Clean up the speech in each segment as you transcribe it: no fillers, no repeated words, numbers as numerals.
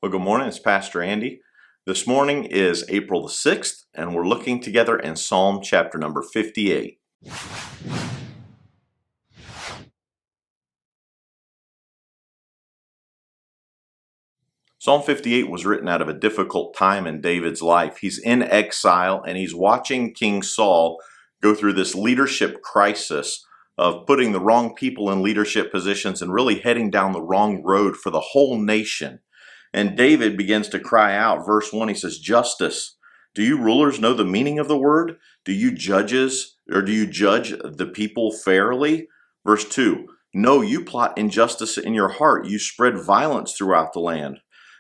Well, good morning. It's Pastor Andy. This morning is April the 6th, and we're looking together in Psalm chapter number 58. Psalm 58 was written out of a difficult time in David's life. He's in exile, and he's watching King Saul go through this leadership crisis of putting the wrong people in leadership positions and really heading down the wrong road for the whole nation. And David begins to cry out. Verse 1, he says, "Justice. Do you rulers know the meaning of the word? Do you judge the people fairly?" Verse 2, "No, you plot injustice in your heart. You spread violence throughout the land.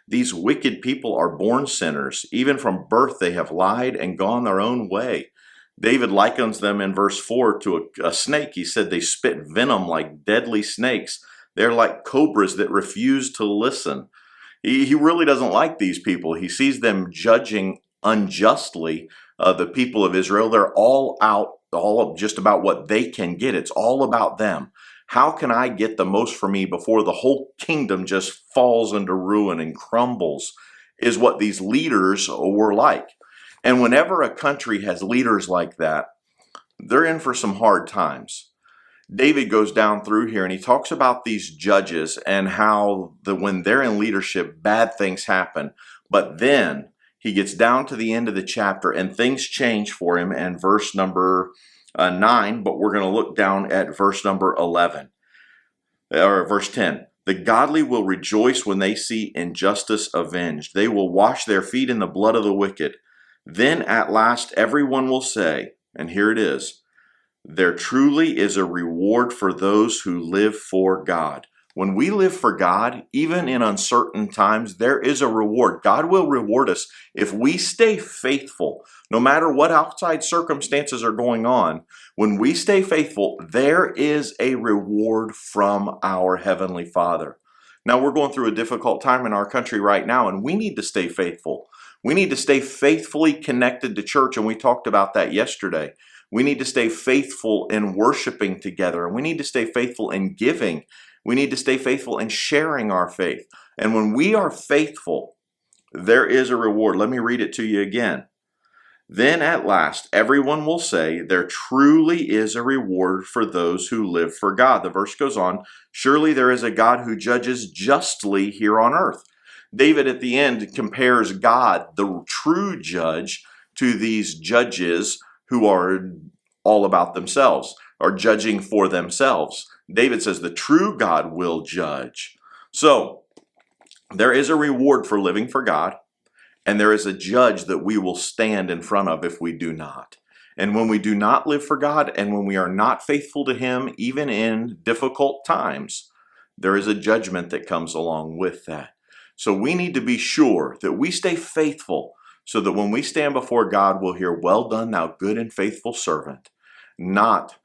These wicked people are born sinners. Even from birth they have lied and gone their own way." David likens them in verse 4 to a snake. He said they spit venom like deadly snakes. They're like cobras that refuse to listen. He really doesn't like these people. He sees them judging unjustly the people of Israel. They're all just about what they can get. It's all about them. How can I get the most for me before the whole kingdom just falls into ruin and crumbles, is what these leaders were like. And whenever a country has leaders like that, they're in for some hard times. David goes down through here and he talks about these judges and how when they're in leadership, bad things happen. But then he gets down to the end of the chapter and things change for him in verse number 9, but we're going to look down at verse number 11, or verse 10. "The godly will rejoice when they see injustice avenged. They will wash their feet in the blood of the wicked. Then at last everyone will say," and here it is, "there truly is a reward for those who live for God." When we live for God, even in uncertain times, there is a reward. God will reward us if we stay faithful. No matter what outside circumstances are going on, when we stay faithful, there is a reward from our Heavenly Father. Now, we're going through a difficult time in our country right now, and we need to stay faithful. We need to stay faithfully connected to church, and we talked about that yesterday. We need to stay faithful in worshiping together, and we need to stay faithful in giving. We need to stay faithful in sharing our faith. And when we are faithful, there is a reward. Let me read it to you again. "Then at last everyone will say, there truly is a reward for those who live for God." The verse goes on, "Surely there is a God who judges justly here on earth." David at the end compares God, the true judge, to these judges who are all about themselves, are judging for themselves. David says the true God will judge. So there is a reward for living for God, and there is a judge that we will stand in front of if we do not. And when we do not live for God, and when we are not faithful to Him, even in difficult times, there is a judgment that comes along with that. So we need to be sure that we stay faithful, so that when we stand before God, we'll hear, "Well done, thou good and faithful servant." Not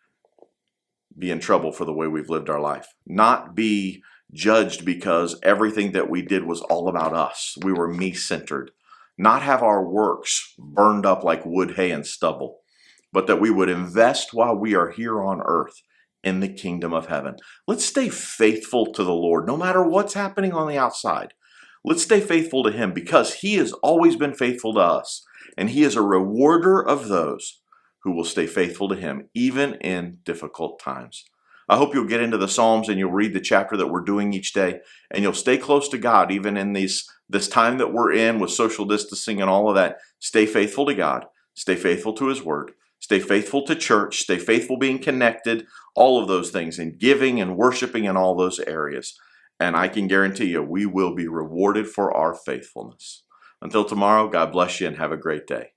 be in trouble for the way we've lived our life. Not be judged because everything that we did was all about us. We were me-centered. Not have our works burned up like wood, hay, and stubble, but that we would invest while we are here on earth in the kingdom of heaven. Let's stay faithful to the Lord, no matter what's happening on the outside. Let's stay faithful to Him because He has always been faithful to us, and He is a rewarder of those who will stay faithful to Him, even in difficult times. I hope you'll get into the Psalms and you'll read the chapter that we're doing each day, and you'll stay close to God, even in this time that we're in with social distancing and all of that. Stay faithful to God. Stay faithful to His Word. Stay faithful to church. Stay faithful being connected, all of those things, and giving and worshiping in all those areas. And I can guarantee you, we will be rewarded for our faithfulness. Until tomorrow, God bless you and have a great day.